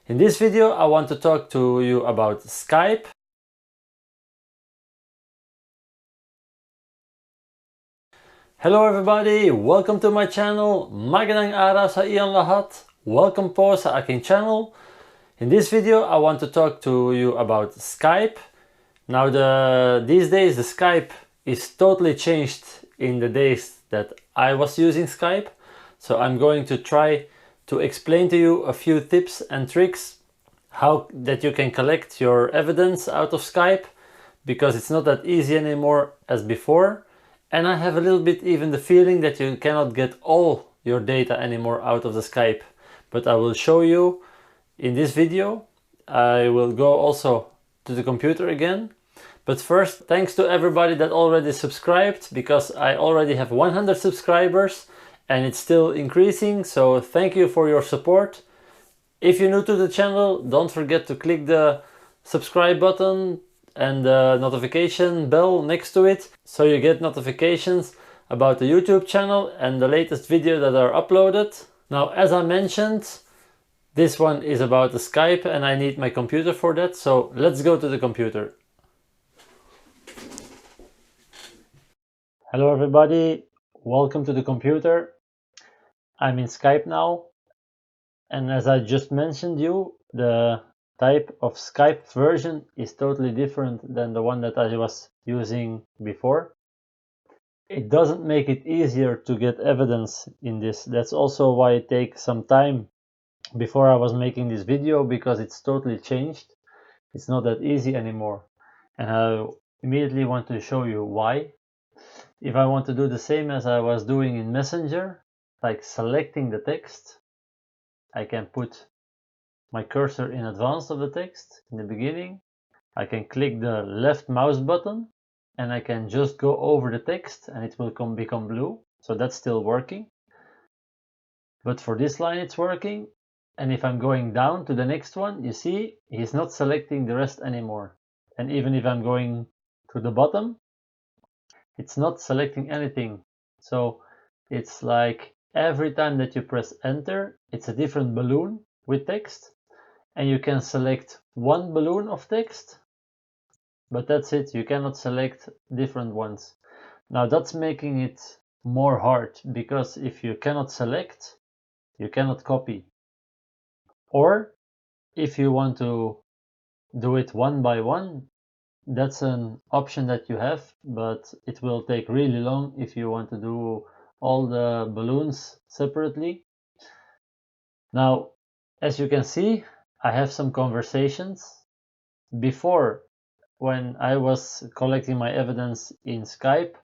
In this video, I want to talk to you about Skype. Hello everybody, welcome to my channel. Magandang araw sa iyong lahat. Welcome po sa aking channel. In this video, I want to talk to you about Skype. Now these days the Skype is totally changed in the days that I was using Skype. So I'm going to try to explain to you a few tips and tricks how that you can collect your evidence out of Skype, because it's not that easy anymore as before. And I have a little bit even the feeling that you cannot get all your data anymore out of the Skype. But I will show you in this video. I will go also to the computer again. But first, thanks to everybody that already subscribed, because I already have 100 subscribers and it's still increasing. So thank you for your support. If you're new to the channel, don't forget to click the subscribe button and the notification bell next to it, so you get notifications about the YouTube channel and the latest videos that are uploaded. Now, as I mentioned, this one is about the Skype and I need my computer for that, so let's go to the computer. Hello everybody, welcome to the computer. I'm in Skype now, and as I just mentioned you, the type of Skype version is totally different than the one that I was using before. It doesn't make it easier to get evidence in this. That's also why it takes some time before I was making this video, because it's totally changed. It's not that easy anymore. And I immediately want to show you why. If I want to do the same as I was doing in Messenger, like selecting the text, I can put my cursor in advance of the text in the beginning. I can click the left mouse button and I can just go over the text and it will become blue. So that's still working. But for this line it's working. And if I'm going down to the next one, you see he's not selecting the rest anymore. And even if I'm going to the bottom, it's not selecting anything. So it's like every time that you press enter, it's a different balloon with text. And you can select one balloon of text, but that's it. You cannot select different ones. Now that's making it more hard, because if you cannot select, you cannot copy. Or if you want to do it one by one, that's an option that you have, but it will take really long if you want to do all the balloons separately. Now, as you can see, I have some conversations. Before, when I was collecting my evidence in Skype,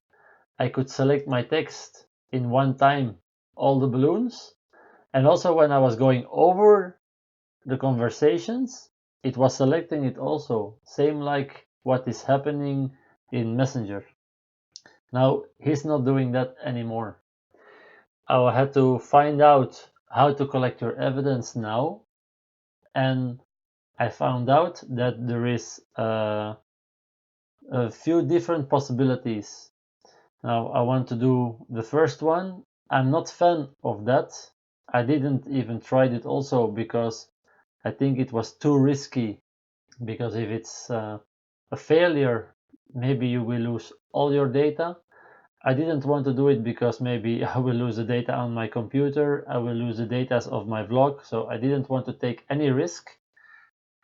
I could select my text in one time, all the balloons. And also when I was going over the conversations, it was selecting it also, same like what is happening in Messenger. Now, he's not doing that anymore. I had to find out how to collect your evidence now, and I found out that there is a few different possibilities. Now I want to do the first one. I'm not fan of that. I didn't even try it also because I think it was too risky, because if it's a failure, maybe you will lose all your data. I didn't want to do it because maybe I will lose the data on my computer, I will lose the data of my vlog, so I didn't want to take any risk.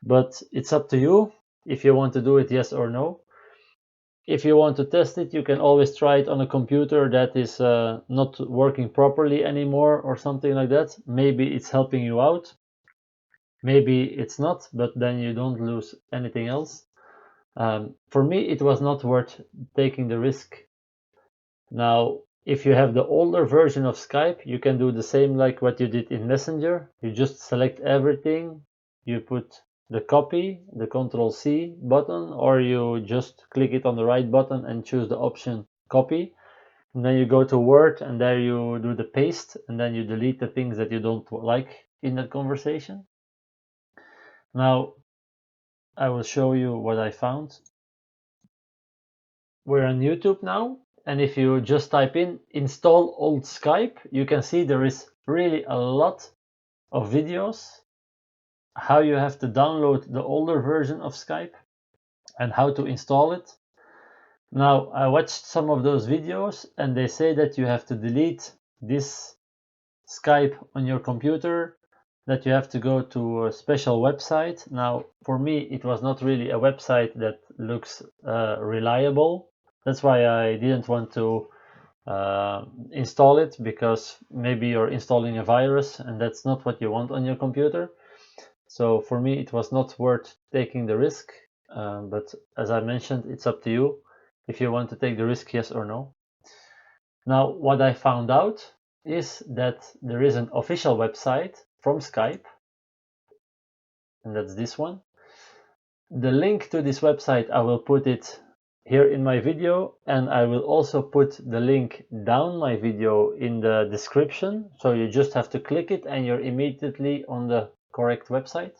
But it's up to you if you want to do it, yes or no. If you want to test it, you can always try it on a computer that is not working properly anymore or something like that. Maybe it's helping you out, maybe it's not, but then you don't lose anything else. For me, it was not worth taking the risk. Now, if you have the older version of Skype, you can do the same like what you did in Messenger. You just select everything, you put the copy, the Ctrl+C button, or you just click it on the right button and choose the option copy. And then you go to Word and there you do the paste, and then you delete the things that you don't like in that conversation. Now, I will show you what I found. We're on YouTube now, and if you just type in install old Skype, you can see there is really a lot of videos. how you have to download the older version of Skype and how to install it. Now, I watched some of those videos and they say that you have to delete this Skype on your computer, that you have to go to a special website. Now, for me, it was not really a website that looks reliable. That's why I didn't want to install it, because maybe you're installing a virus and that's not what you want on your computer. So for me, it was not worth taking the risk. But as I mentioned, it's up to you if you want to take the risk, yes or no. Now, what I found out is that there is an official website from Skype, and that's this one. The link to this website, I will put it here in my video, and I will also put the link down my video in the description. So you just have to click it and you're immediately on the correct website.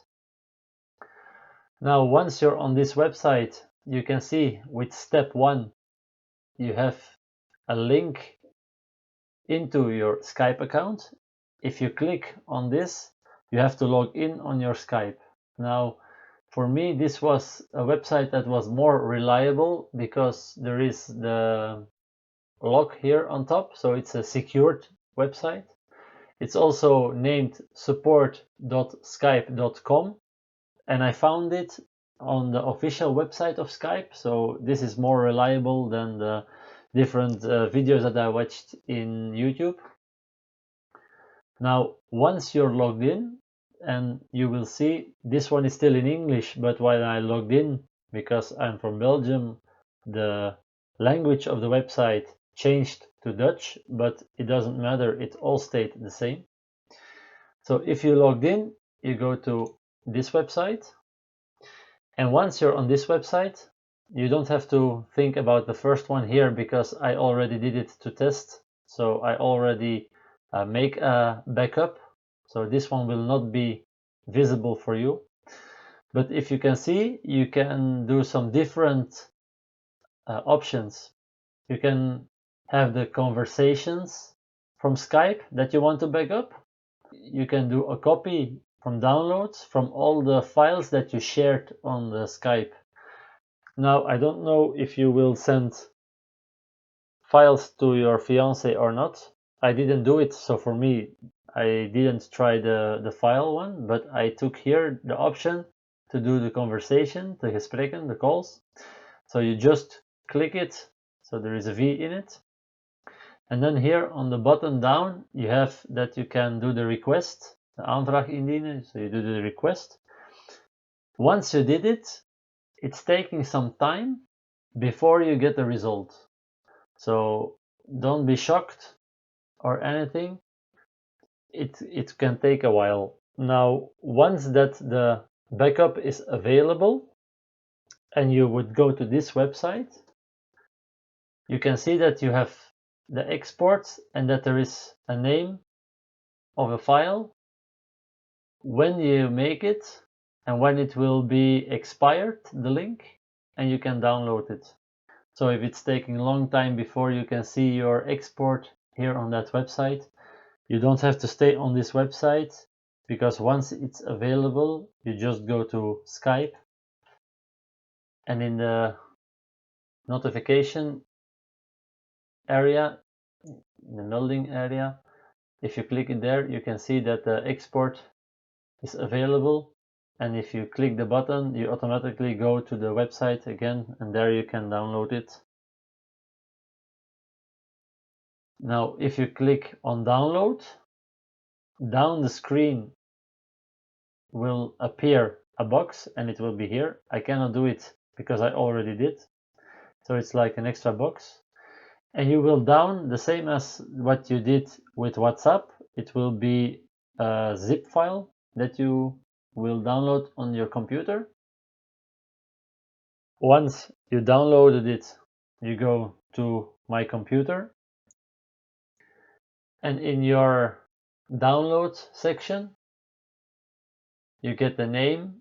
Now, once you're on this website, you can see with step 1, you have a link into your Skype account. If you click on this, you have to log in on your Skype. Now, for me, this was a website that was more reliable because there is the lock here on top, so it's a secured website. It's also named support.skype.com, and I found it on the official website of Skype, so this is more reliable than the different videos that I watched in YouTube. Now, once you're logged in, and you will see this one is still in English, but when I logged in, because I'm from Belgium, the language of the website changed to Dutch, but it doesn't matter, it all stayed the same. So if you logged in, you go to this website, and once you're on this website, you don't have to think about the first one here, because I already did it to test. So I already make a backup, so this one will not be visible for you. But if you can see, you can do some different options. You can have the conversations from Skype that you want to back up. You can do a copy from downloads from all the files that you shared on the Skype. Now, I don't know if you will send files to your fiance or not. I didn't do it, so for me, I didn't try the file one, but I took here the option to do the conversation, the gesprekken, the calls. So you just click it, so there is a V in it. And then here on the button down, you have that you can do the request, the aanvraag indienen, so you do the request. Once you did it, it's taking some time before you get the result. So don't be shocked or anything. It can take a while. Now, once that the backup is available and you would go to this website, you can see that you have the exports and that there is a name of a file, when you make it and when it will be expired, the link, and you can download it. So if it's taking a long time before you can see your export here on that website, you don't have to stay on this website, because once it's available, you just go to Skype, and in the notification area, in the melding area, if you click it there, you can see that the export is available, and if you click the button, you automatically go to the website again, and there you can download it. Now, if you click on download, down the screen will appear a box, and it will be here. I cannot do it because I already did, so it's like an extra box, and you will down the same as what you did with WhatsApp. It will be a zip file that you will download on your computer. Once you downloaded it, you go to my computer, and in your downloads section, you get the name,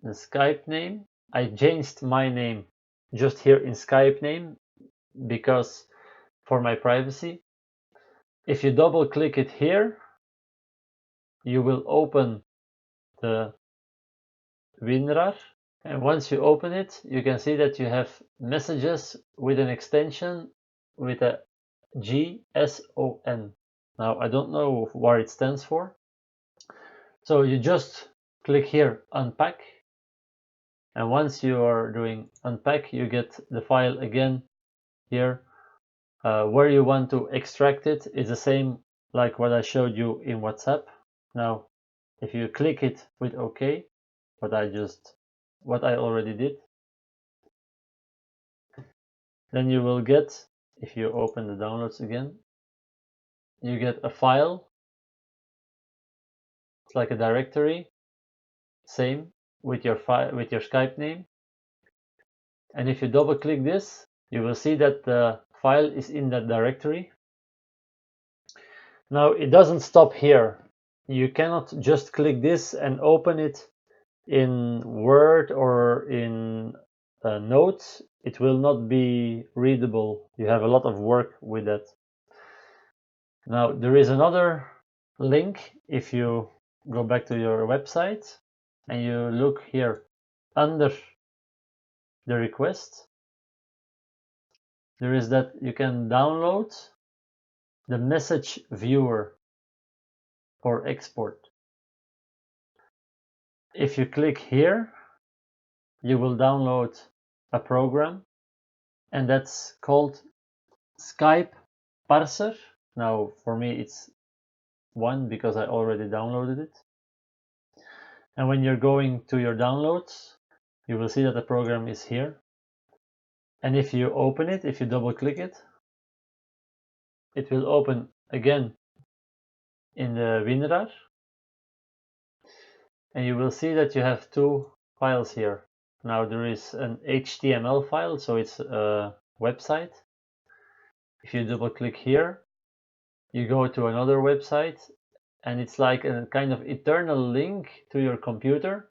the Skype name. I changed my name just here in Skype name because for my privacy. If you double click it here, you will open the WinRAR. And once you open it, you can see that you have messages with an extension with a GSON. Now, I don't know what it stands for. So you just click here, unpack. And once you are doing unpack, you get the file again here. Where you want to extract it is the same like what I showed you in WhatsApp. Now, if you click it with OK, what I already did, then you will get, if you open the downloads again, you get a file. It's like a directory, same with your file, with your Skype name. And if you double click this, you will see that the file is in that directory. Now it doesn't stop here. You cannot just click this and open it in Word or in Notes. It will not be readable. You have a lot of work with that. Now there is another link. If you go back to your website and you look here under the request, there is that you can download the message viewer for export. If you click here, you will download a program, and that's called Skype Parser. Now for me it's one because I already downloaded it. And when you're going to your downloads, you will see that the program is here. And if you open it, if you double click it, it will open again in the WinRAR. And you will see that you have two files here. Now there is an HTML file, so it's a website. If you double click here, you go to another website, and it's like a kind of eternal link to your computer.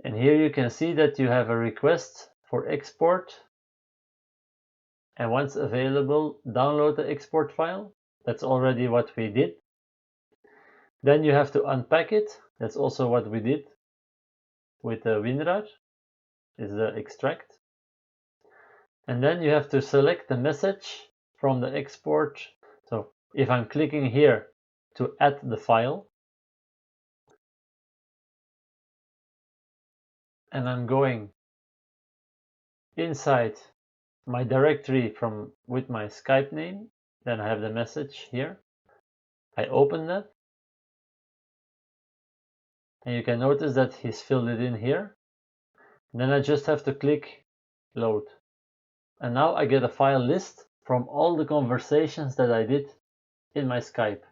And here you can see that you have a request for export. And once available, download the export file. That's already what we did. Then you have to unpack it. That's also what we did with the WinRAR, is the extract. And then you have to select the message from the export. So if I'm clicking here to add the file, and I'm going inside my directory with my Skype name, then I have the message here. I open that, and you can notice that he's filled it in here. And then I just have to click load. And now I get a file list from all the conversations that I did in my Skype.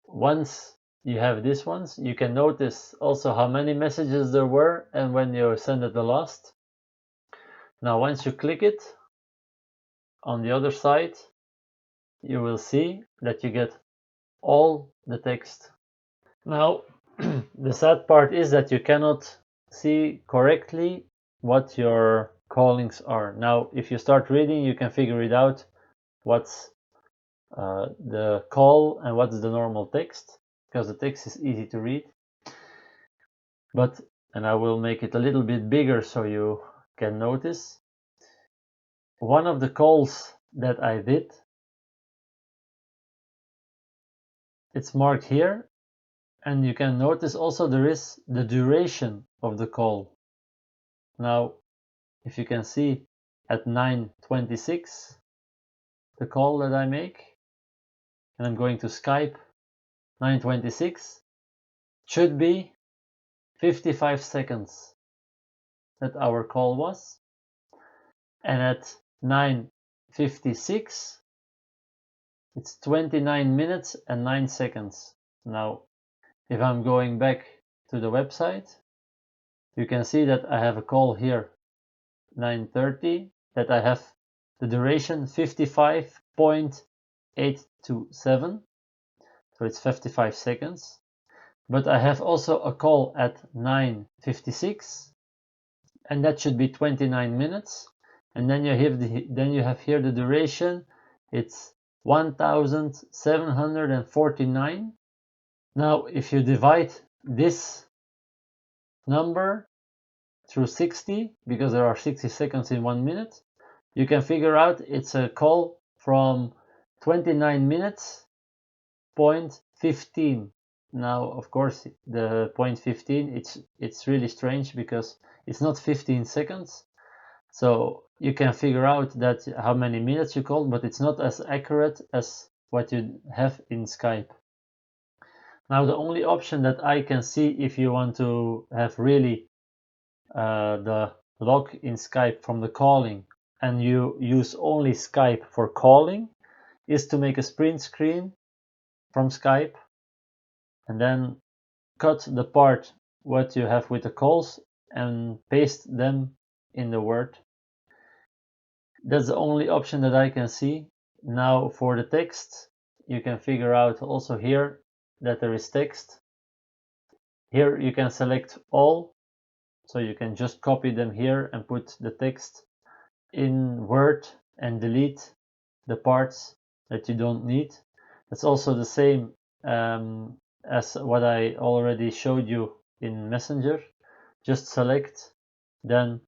Once you have these ones, you can notice also how many messages there were and when you send it the last. Now once you click it, on the other side, you will see that you get all the text. Now, the sad part is that you cannot see correctly what your callings are. Now, if you start reading, you can figure it out, what's the call and what's the normal text, because the text is easy to read. And I will make it a little bit bigger so you can notice. One of the calls that I did, it's marked here, and you can notice also there is the duration of the call. Now, if you can see at 9:26, the call that I make, and I'm going to Skype, 9:26, should be 55 seconds that our call was. And at 9:56, it's 29 minutes and 9 seconds. Now, if I'm going back to the website, you can see that I have a call here, 9:30, that I have the duration 55.827, so it's 55 seconds. But I have also a call at 9:56, and that should be 29 minutes. And then you have here the duration. It's 1749, Now, if you divide this number through 60, because there are 60 seconds in 1 minute, you can figure out it's a call from 29 minutes, point 15. Now, of course, the point 15, it's really strange because it's not 15 seconds. So you can figure out that how many minutes you called, but it's not as accurate as what you have in Skype. Now, the only option that I can see if you want to have really the log in Skype from the calling and you use only Skype for calling is to make a sprint screen from Skype and then cut the part what you have with the calls and paste them in the Word. That's the only option that I can see. Now for the text, you can figure out also here that there is text. Here you can select all, so you can just copy them here and put the text in Word and delete the parts that you don't need. That's also the same as what I already showed you in Messenger. Just select, then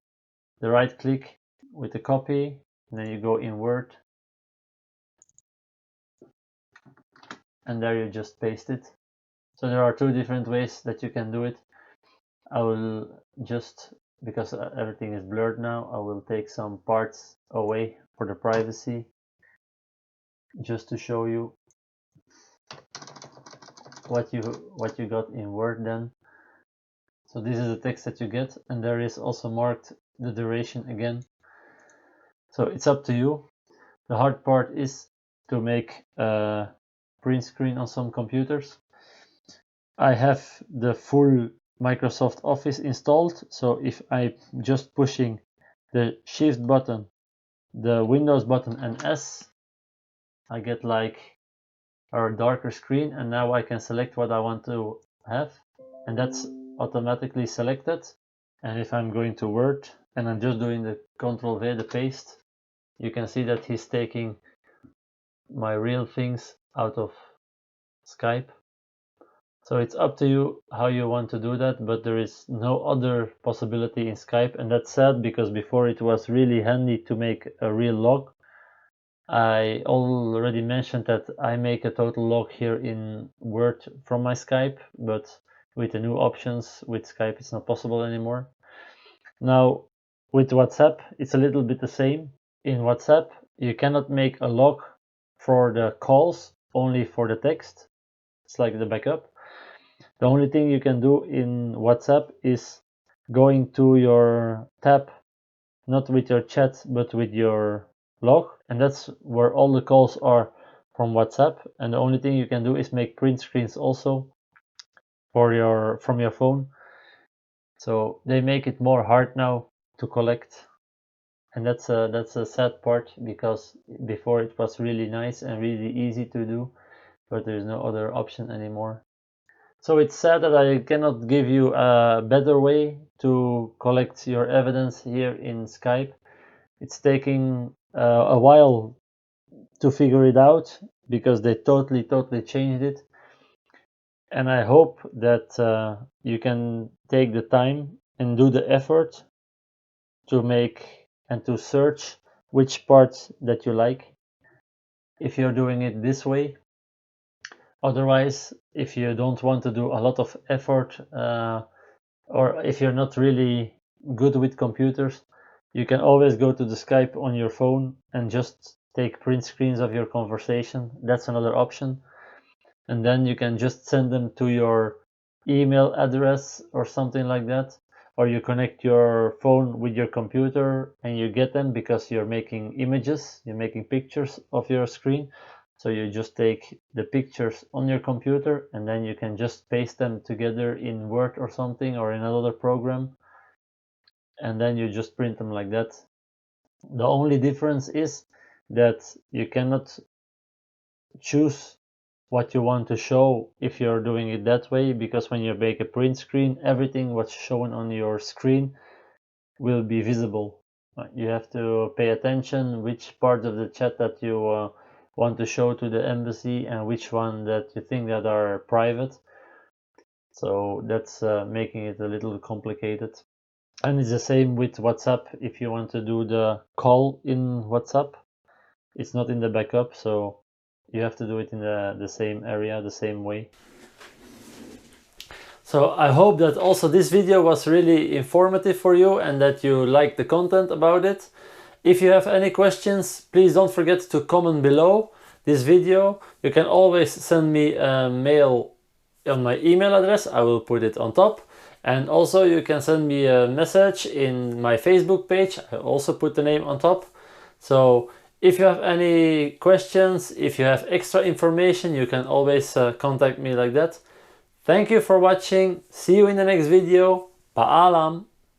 the right click with the copy, and then you go in Word, and there you just paste it. So there are two different ways that you can do it. I will just, because everything is blurred now, I will take some parts away for the privacy, just to show you what you got in Word then. So this is the text that you get, and there is also marked the duration again. So it's up to you. The hard part is to make a print screen on some computers. I have the full Microsoft Office installed, so if I'm just pushing the Shift button, the Windows button and S, I get like a darker screen, and now I can select what I want to have, and that's automatically selected. And if I'm going to Word and I'm just doing the Control V, the paste, you can see that he's taking my real things out of Skype. So it's up to you how you want to do that, but there is no other possibility in Skype, and that's sad because before it was really handy to make a real log. I already mentioned that I make a total log here in Word from my Skype, but with the new options with Skype it's not possible anymore. Now with WhatsApp it's a little bit the same. In WhatsApp you cannot make a log for the calls, only for the text. It's like the backup. The only thing you can do in WhatsApp is going to your tab, not with your chat, but with your log, and that's where all the calls are from WhatsApp. And the only thing you can do is make print screens also for from your phone. So they make it more hard now to collect, and that's a sad part because before it was really nice and really easy to do, but there is no other option anymore. So it's sad that I cannot give you a better way to collect your evidence here in Skype. It's taking a while to figure it out because they totally changed it. And I hope that you can take the time and do the effort to make and to search which parts that you like if you're doing it this way. Otherwise, if you don't want to do a lot of effort, or if you're not really good with computers, you can always go to the Skype on your phone and just take print screens of your conversation. That's another option. And then you can just send them to your email address or something like that. Or you connect your phone with your computer and you get them because you're making images, you're making pictures of your screen. So you just take the pictures on your computer and then you can just paste them together in Word or something or in another program. And then you just print them like that. The only difference is that you cannot choose what you want to show if you're doing it that way, because when you make a print screen, everything what's shown on your screen will be visible. You have to pay attention which part of the chat that you want to show to the embassy and which one that you think that are private. So that's making it a little complicated. And it's the same with WhatsApp. If you want to do the call in WhatsApp, it's not in the backup, so you have to do it in the same area, the same way. So I hope that also this video was really informative for you and that you liked the content about it. If you have any questions, please don't forget to comment below this video. You can always send me a mail on my email address. I will put it on top. And also you can send me a message in my Facebook page. I also put the name on top. So if you have any questions, if you have extra information, you can always contact me like that. Thank you for watching. See you in the next video. Paalam!